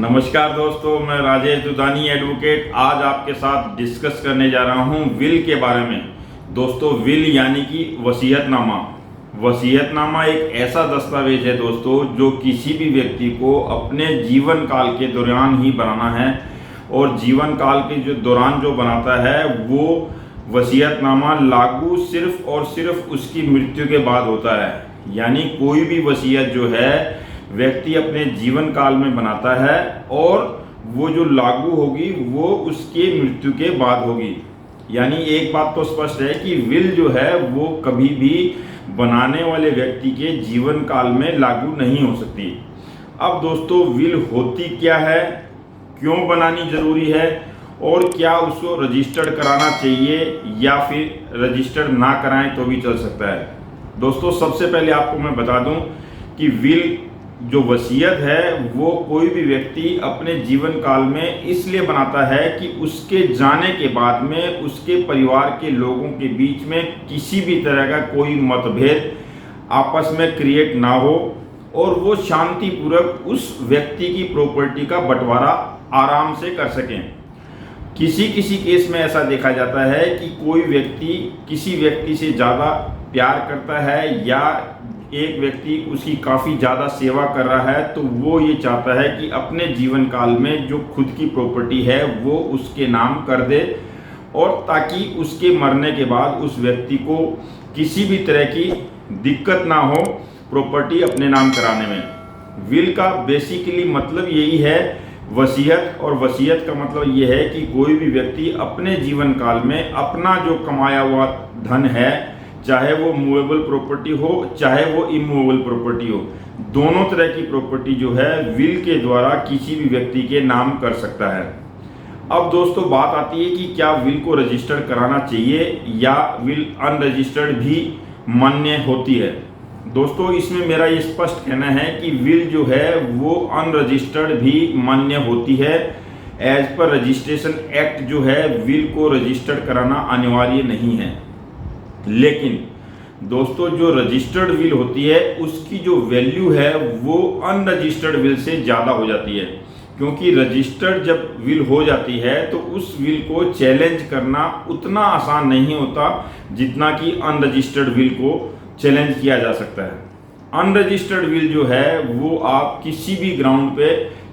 नमस्कार दोस्तों, मैं राजेश दुधानी एडवोकेट आज आपके साथ डिस्कस करने जा रहा हूं विल के बारे में। दोस्तों, विल यानी कि वसीयतनामा। वसीयतनामा एक ऐसा दस्तावेज है दोस्तों जो किसी भी व्यक्ति को अपने जीवन काल के दौरान ही बनाना है, और जीवन काल के दौरान जो बनाता है वो वसीयतनामा लागू सिर्फ और सिर्फ उसकी मृत्यु के बाद होता है। यानी कोई भी वसीयत जो है व्यक्ति अपने जीवन काल में बनाता है और वो जो लागू होगी वो उसके मृत्यु के बाद होगी। यानी एक बात तो स्पष्ट है कि विल जो है वो कभी भी बनाने वाले व्यक्ति के जीवन काल में लागू नहीं हो सकती। अब दोस्तों, विल होती क्या है, क्यों बनानी जरूरी है, और क्या उसको रजिस्टर्ड कराना चाहिए या फिर रजिस्टर्ड ना कराएं तो भी चल सकता है। दोस्तों, सबसे पहले आपको मैं बता दूं कि विल जो वसीयत है वो कोई भी व्यक्ति अपने जीवन काल में इसलिए बनाता है कि उसके जाने के बाद में उसके परिवार के लोगों के बीच में किसी भी तरह का कोई मतभेद आपस में क्रिएट ना हो और वो शांतिपूर्वक उस व्यक्ति की प्रॉपर्टी का बंटवारा आराम से कर सकें। किसी किसी केस में ऐसा देखा जाता है कि कोई व्यक्ति किसी व्यक्ति से ज़्यादा प्यार करता है या एक व्यक्ति उसकी काफ़ी ज़्यादा सेवा कर रहा है, तो वो ये चाहता है कि अपने जीवन काल में जो खुद की प्रॉपर्टी है वो उसके नाम कर दे, और ताकि उसके मरने के बाद उस व्यक्ति को किसी भी तरह की दिक्कत ना हो प्रॉपर्टी अपने नाम कराने में। विल का बेसिकली मतलब यही है वसीयत, और वसीयत का मतलब ये है कि कोई भी व्यक्ति अपने जीवन काल में अपना जो कमाया हुआ धन है, चाहे वो मूवेबल प्रॉपर्टी हो चाहे वो इमूवेबल प्रॉपर्टी हो, दोनों तरह की प्रॉपर्टी जो है विल के द्वारा किसी भी व्यक्ति के नाम कर सकता है। अब दोस्तों, बात आती है कि क्या विल को रजिस्टर्ड कराना चाहिए या विल अनरजिस्टर्ड भी मान्य होती है। दोस्तों, इसमें मेरा ये स्पष्ट कहना है कि विल जो है वो अनरजिस्टर्ड भी मान्य होती है। एज पर रजिस्ट्रेशन एक्ट जो है विल को रजिस्टर्ड कराना अनिवार्य नहीं है। लेकिन दोस्तों, जो रजिस्टर्ड विल होती है उसकी जो वैल्यू है वो अनरजिस्टर्ड विल से ज़्यादा हो जाती है, क्योंकि रजिस्टर्ड जब विल हो जाती है तो उस विल को चैलेंज करना उतना आसान नहीं होता जितना कि अनरजिस्टर्ड विल को चैलेंज किया जा सकता है। अनरजिस्टर्ड विल जो है वो आप किसी भी ग्राउंड पे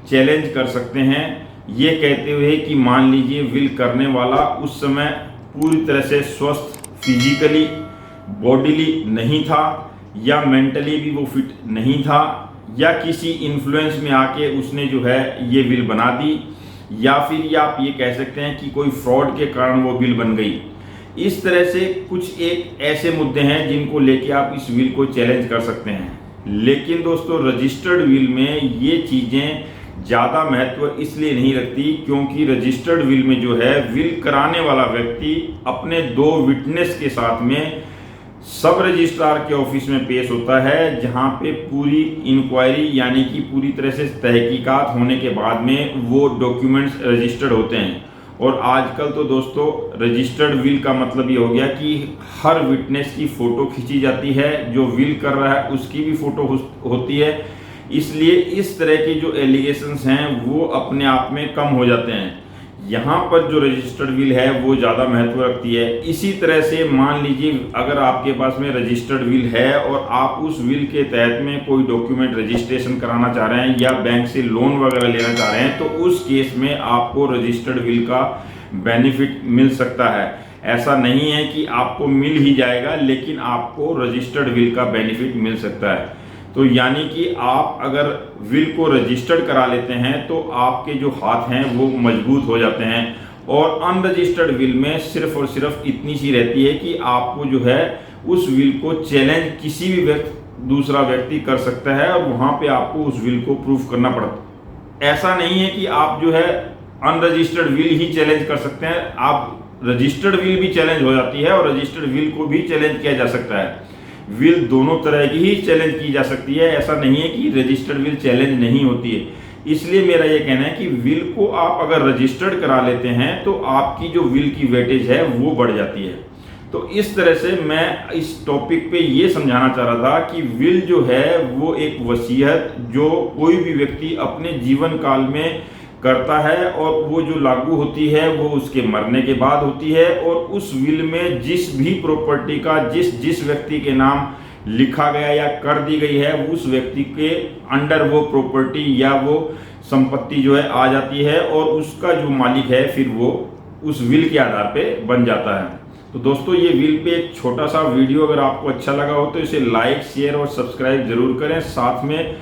चैलेंज कर सकते हैं, ये कहते हुए कि मान लीजिए विल करने वाला उस समय पूरी तरह से स्वस्थ फिजिकली बॉडीली नहीं था, या मेंटली भी वो फिट नहीं था, या किसी इन्फ्लुएंस में आके उसने जो है ये विल बना दी, या फिर आप ये कह सकते हैं कि कोई फ्रॉड के कारण वो विल बन गई। इस तरह से कुछ एक ऐसे मुद्दे हैं जिनको लेके आप इस विल को चैलेंज कर सकते हैं। लेकिन दोस्तों, रजिस्टर्ड विल में ये चीज़ें ज़्यादा महत्व इसलिए नहीं रखती क्योंकि रजिस्टर्ड विल में जो है विल कराने वाला व्यक्ति अपने दो विटनेस के साथ में सब रजिस्ट्रार के ऑफिस में पेश होता है, जहां पे पूरी इंक्वायरी यानी कि पूरी तरह से तहकीकात होने के बाद में वो डॉक्यूमेंट्स रजिस्टर्ड होते हैं। और आजकल तो दोस्तों रजिस्टर्ड विल का मतलब ये हो गया कि हर विटनेस की फ़ोटो खींची जाती है, जो विल कर रहा है उसकी भी फ़ोटो होती है। इसलिए इस तरह के जो एलिगेशंस हैं वो अपने आप में कम हो जाते हैं। यहाँ पर जो रजिस्टर्ड विल है वो ज़्यादा महत्व रखती है। इसी तरह से मान लीजिए अगर आपके पास में रजिस्टर्ड विल है और आप उस विल के तहत में कोई डॉक्यूमेंट रजिस्ट्रेशन कराना चाह रहे हैं या बैंक से लोन वगैरह लेना चाह रहे हैं, तो उस केस में आपको रजिस्टर्ड विल का बेनिफिट मिल सकता है। ऐसा नहीं है कि आपको मिल ही जाएगा, लेकिन आपको रजिस्टर्ड विल का बेनिफिट मिल सकता है। तो यानी कि आप अगर विल को रजिस्टर्ड करा लेते हैं तो आपके जो हाथ हैं वो मजबूत हो जाते हैं। और अनरजिस्टर्ड विल में सिर्फ और सिर्फ इतनी सी रहती है कि आपको जो है उस विल को चैलेंज किसी भी दूसरा व्यक्ति कर सकता है, और वहाँ पे आपको उस विल को प्रूफ करना पड़ता है। ऐसा नहीं है कि आप जो है अनरजिस्टर्ड विल ही चैलेंज कर सकते हैं, आप रजिस्टर्ड विल भी चैलेंज हो जाती है और रजिस्टर्ड विल को भी चैलेंज किया जा सकता है। विल दोनों तरह की ही चैलेंज की जा सकती है, ऐसा नहीं है कि रजिस्टर्ड विल चैलेंज नहीं होती है। इसलिए मेरा ये कहना है कि विल को आप अगर रजिस्टर्ड करा लेते हैं तो आपकी जो विल की वेटेज है वो बढ़ जाती है। तो इस तरह से मैं इस टॉपिक पे ये समझाना चाह रहा था कि विल जो है वो एक वसीयत जो कोई भी व्यक्ति अपने जीवन काल में करता है और वो जो लागू होती है वो उसके मरने के बाद होती है, और उस विल में जिस भी प्रॉपर्टी का जिस व्यक्ति के नाम लिखा गया या कर दी गई है उस व्यक्ति के अंडर वो प्रॉपर्टी या वो संपत्ति जो है आ जाती है, और उसका जो मालिक है फिर वो उस विल के आधार पे बन जाता है। तो दोस्तों ये विल पे एक छोटा सा वीडियो अगर आपको अच्छा लगा हो तो इसे लाइक शेयर और सब्सक्राइब जरूर करें, साथ में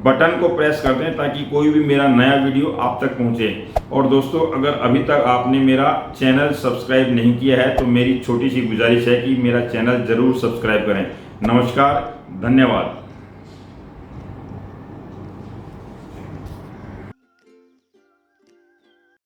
बटन को प्रेस कर दें ताकि कोई भी मेरा नया वीडियो आप तक पहुंचे। और दोस्तों अगर अभी तक आपने मेरा चैनल सब्सक्राइब नहीं किया है तो मेरी छोटी सी गुजारिश है कि मेरा चैनल जरूर सब्सक्राइब करें। नमस्कार, धन्यवाद।